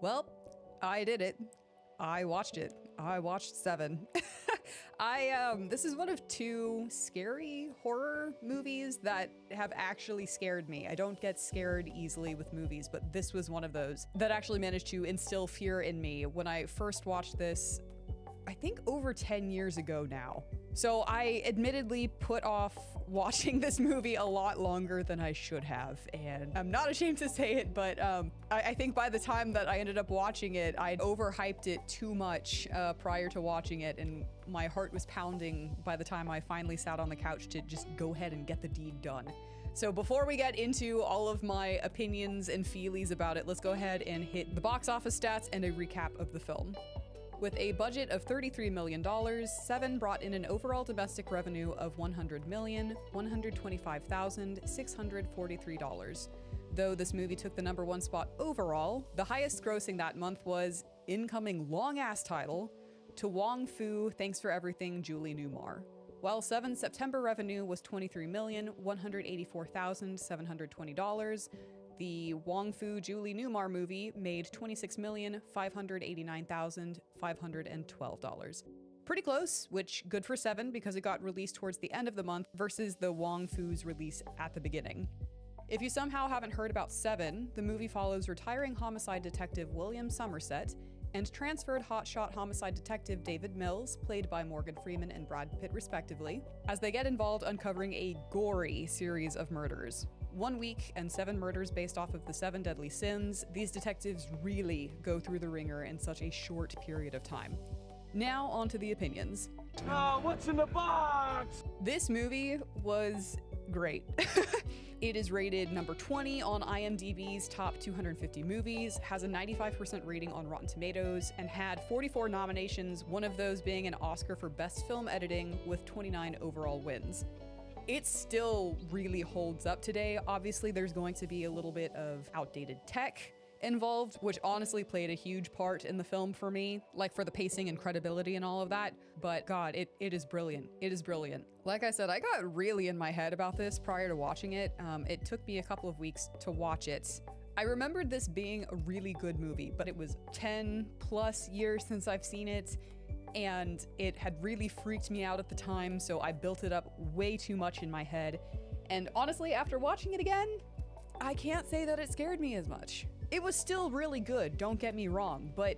Well, I did it. I watched it. I watched Se7en. This is one of two scary horror movies that have actually scared me. I don't get scared easily with movies, but this was one of those that actually managed to instill fear in me when I first watched this, I think over 10 years ago now. So I admittedly put off watching this movie a lot longer than I should have, and I'm not ashamed to say it, but I think by the time that I ended up watching it, I'd overhyped it too much prior to watching it, and my heart was pounding by the time I finally sat on the couch to just go ahead and get the deed done. So before we get into all of my opinions and feelies about it, let's go ahead and hit the box office stats and a recap of the film. With a budget of $33 million, Se7en brought in an overall domestic revenue of $100,125,643. Though this movie took the #1 spot overall, the highest grossing that month was incoming long-ass title, To Wong Fu, Thanks for Everything, Julie Newmar. While Se7en's September revenue was $23,184,720, the Wong Fu Julie Newmar movie made $26,589,512. Pretty close, which good for Se7en because it got released towards the end of the month versus the Wong Fu's release at the beginning. If you somehow haven't heard about Se7en, the movie follows retiring homicide detective William Somerset and transferred hotshot homicide detective David Mills, played by Morgan Freeman and Brad Pitt respectively, as they get involved uncovering a gory series of murders. 1 week and 7 murders based off of the 7 deadly sins, these detectives really go through the ringer in such a short period of time. Now on to the opinions. Oh, what's in the box? This movie was great. It is rated number 20 on IMDb's top 250 movies, has a 95% rating on Rotten Tomatoes, and had 44 nominations, one of those being an Oscar for Best Film Editing with 29 overall wins. It still really holds up today. Obviously, there's going to be a little bit of outdated tech involved, which honestly played a huge part in the film for me, like for the pacing and credibility and all of that. But God, it is brilliant. It is brilliant. Like I said, I got really in my head about this prior to watching it. It took me a couple of weeks to watch it. I remembered this being a really good movie, but it was 10 plus years since I've seen it, and it had really freaked me out at the time, so I built it up way too much in my head. And honestly, after watching it again, I can't say that it scared me as much. It was still really good, don't get me wrong, but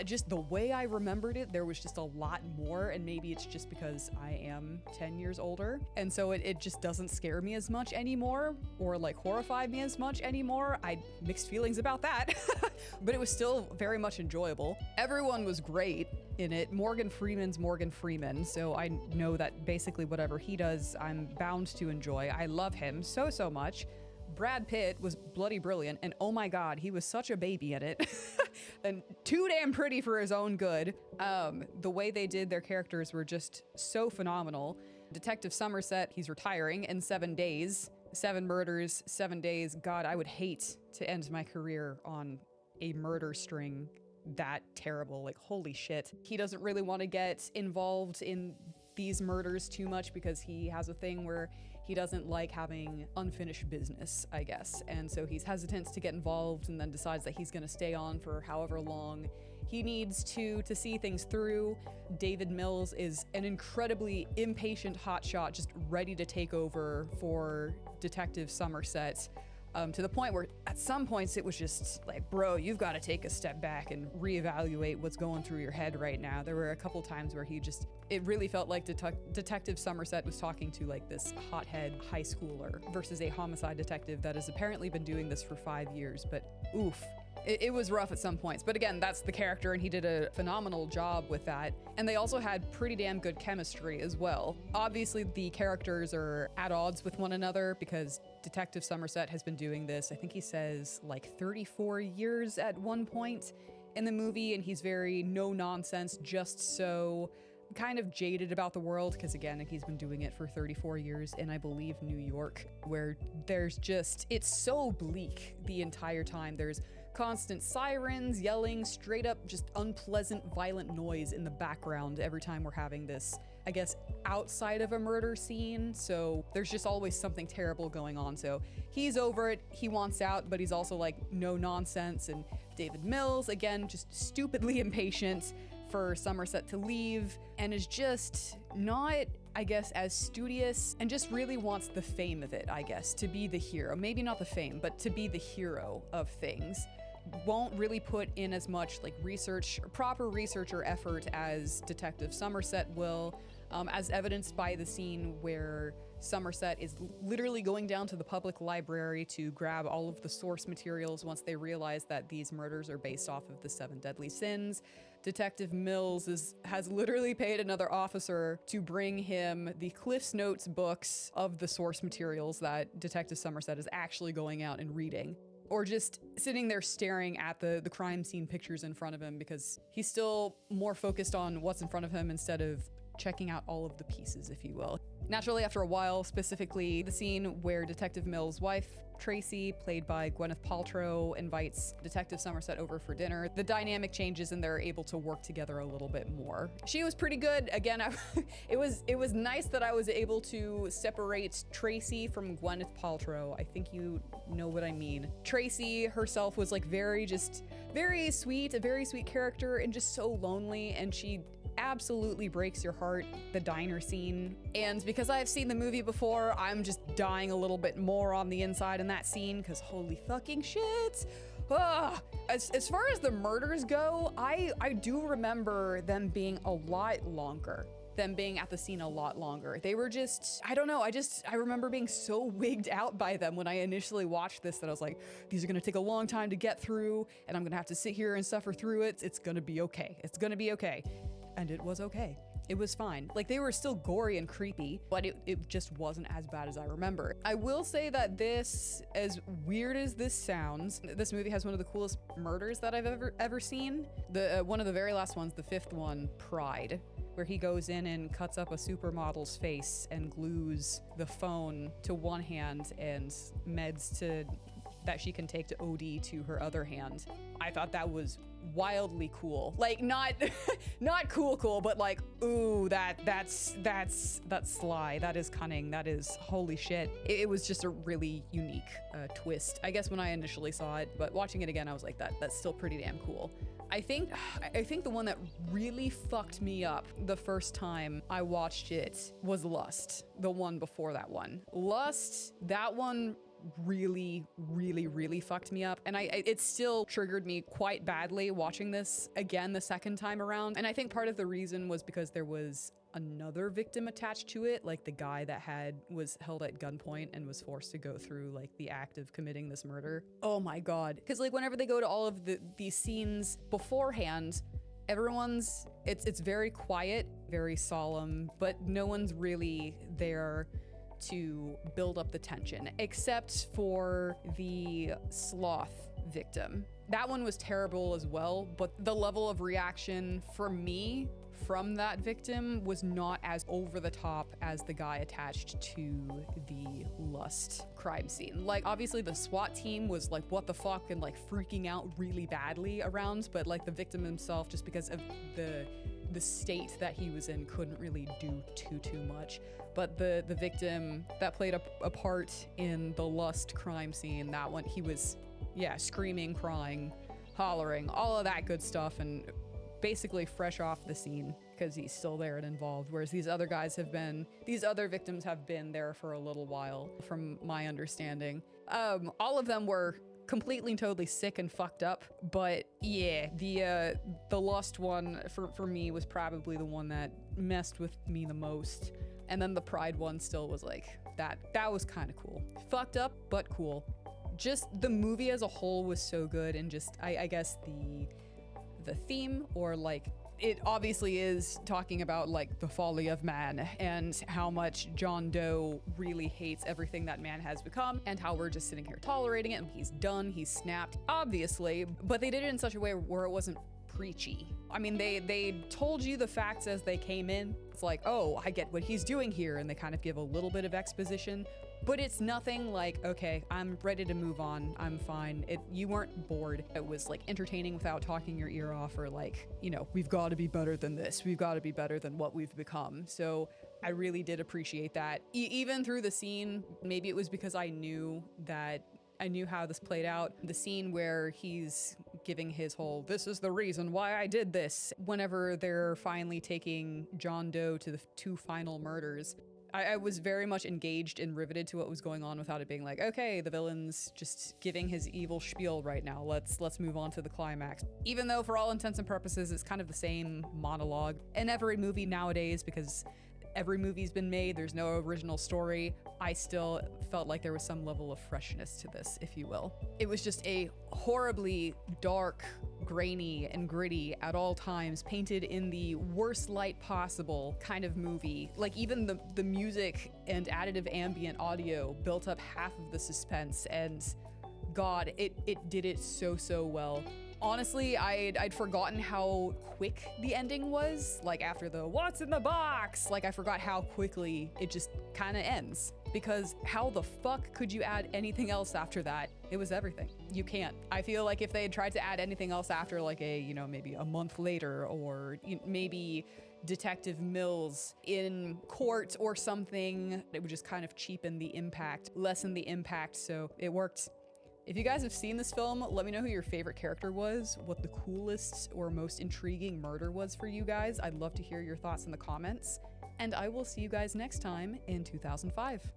just the way I remembered it, there was just a lot more, and maybe it's just because I am 10 years older, and so it just doesn't scare me as much anymore, or like horrify me as much anymore. I mixed feelings about that, but it was still very much enjoyable. Everyone was great in it. Morgan Freeman's Morgan Freeman, so I know that basically whatever he does, I'm bound to enjoy. I love him so much. Brad Pitt was bloody brilliant, and oh my God, he was such a baby at it. And too damn pretty for his own good. The way they did their characters were just so phenomenal. Detective Somerset, he's retiring in 7 days. 7 murders, 7 days. God, I would hate to end my career on a murder string that terrible. Like, holy shit. He doesn't really want to get involved in these murders too much because he has a thing where he doesn't like having unfinished business, I guess. And so he's hesitant to get involved and then decides that he's going to stay on for however long he needs to see things through. David Mills is an incredibly impatient hotshot, just ready to take over for Detective Somerset. To the point where at some points it was just like, bro, you've got to take a step back and reevaluate what's going through your head right now. There were a couple times where it really felt like Detective Somerset was talking to like this hothead high schooler versus a homicide detective that has apparently been doing this for 5 years, but oof. It was rough at some points, but again, that's the character and he did a phenomenal job with that. And they also had pretty damn good chemistry as well. Obviously, the characters are at odds with one another because Detective Somerset has been doing this, I think he says like 34 years at one point in the movie, and he's very no nonsense, just so kind of jaded about the world because again, he's been doing it for 34 years in, I believe, New York, where there's just, it's so bleak the entire time. There's constant sirens, yelling, straight up just unpleasant, violent noise in the background every time we're having this, I guess, outside of a murder scene. So there's just always something terrible going on. So he's over it, he wants out, but he's also like no nonsense and David Mills, again, just stupidly impatient for Somerset to leave, and is just not, I guess, as studious, and just really wants the fame of it, I guess, to be the hero. Maybe not the fame, but to be the hero of things. Won't really put in as much like research, proper research or effort as Detective Somerset will, as evidenced by the scene where Somerset is literally going down to the public library to grab all of the source materials once they realize that these murders are based off of the 7 deadly sins. Detective Mills has literally paid another officer to bring him the Cliff's Notes books of the source materials that Detective Somerset is actually going out and reading. Or just sitting there staring at the crime scene pictures in front of him because he's still more focused on what's in front of him instead of checking out all of the pieces, if you will. Naturally, after a while, specifically the scene where Detective Mills' wife, Tracy, played by Gwyneth Paltrow, invites Detective Somerset over for dinner, the dynamic changes and they're able to work together a little bit more. She was pretty good. Again, it was nice that I was able to separate Tracy from Gwyneth Paltrow. I think you know what I mean. Tracy herself was like very sweet, a very sweet character, and just so lonely, and she absolutely breaks your heart, the diner scene. And because I've seen the movie before, I'm just dying a little bit more on the inside in that scene, because holy fucking shit. As far as the murders go, I do remember them being a lot longer. Them being at the scene a lot longer. They were just, I don't know, I remember being so wigged out by them when I initially watched this that I was like, these are gonna take a long time to get through, and I'm gonna have to sit here and suffer through it. It's gonna be okay. It's gonna be okay. And it was okay. It was fine. Like, they were still gory and creepy, but it just wasn't as bad as I remember. I will say that this, as weird as this sounds, this movie has one of the coolest murders that I've ever seen. One of the very last ones, the 5th one, Pride, where he goes in and cuts up a supermodel's face and glues the phone to one hand and meds that she can take to OD to her other hand. I thought that was wildly cool. Like, not cool, but like, ooh, that's sly. That is cunning. That is holy shit. It was just a really unique twist, I guess, when I initially saw it, but watching it again, I was like, that's still pretty damn cool. I think the one that really fucked me up the first time I watched it was Lust, the one before that one. Lust, that one really fucked me up, and it still triggered me quite badly watching this again the second time around. And I think part of the reason was because there was another victim attached to it, like the guy that was held at gunpoint and was forced to go through like the act of committing this murder. Oh my god. Because like whenever they go to all of these scenes beforehand, it's very quiet, very solemn, but no one's really there to build up the tension, except for the sloth victim. That one was terrible as well, but the level of reaction for me from that victim was not as over the top as the guy attached to the Lust crime scene. Like, obviously the SWAT team was like, what the fuck, and like freaking out really badly around, but like the victim himself, just because of the state that he was in, couldn't really do too much. But the victim that played a part in the Lust crime scene, that one, he was, yeah, screaming, crying, hollering, all of that good stuff, and basically fresh off the scene because he's still there and involved. Whereas these other victims have been there for a little while, from my understanding. All of them were completely and totally sick and fucked up, but yeah, the Lust one for me was probably the one that messed with me the most. And then the Pride one still was like, that was kind of cool. Fucked up, but cool. Just the movie as a whole was so good, and just I guess the theme, or like, it obviously is talking about like the folly of man and how much John Doe really hates everything that man has become, and how we're just sitting here tolerating it, and he's done, he's snapped, obviously, but they did it in such a way where it wasn't preachy. I mean, they told you the facts as they came in. It's like, oh, I get what he's doing here, and they kind of give a little bit of exposition, but it's nothing like, okay, I'm ready to move on, I'm fine. You weren't bored. It was like entertaining without talking your ear off, or like, you know, we've got to be better than this, we've got to be better than what we've become. So I really did appreciate that. Even through the scene, maybe it was because I knew how this played out. The scene where he's giving his whole, this is the reason why I did this, whenever they're finally taking John Doe to the 2 final murders. I was very much engaged and riveted to what was going on without it being like, okay, the villain's just giving his evil spiel right now. Let's move on to the climax. Even though for all intents and purposes, it's kind of the same monologue in every movie nowadays, because every movie's been made, there's no original story. I still felt like there was some level of freshness to this, if you will. It was just a horribly dark, grainy, and gritty at all times, painted in the worst light possible kind of movie. Like even the music and additive ambient audio built up half of the suspense, and God, it did it so well. Honestly, I'd forgotten how quick the ending was. Like after the what's in the box, like I forgot how quickly it just kind of ends. Because how the fuck could you add anything else after that? It was everything. You can't. I feel like if they had tried to add anything else after, like maybe a month later, or maybe Detective Mills in court or something, it would just kind of cheapen the impact, lessen the impact, so it worked. If you guys have seen this film, let me know who your favorite character was, what the coolest or most intriguing murder was for you guys. I'd love to hear your thoughts in the comments, and I will see you guys next time in 2005.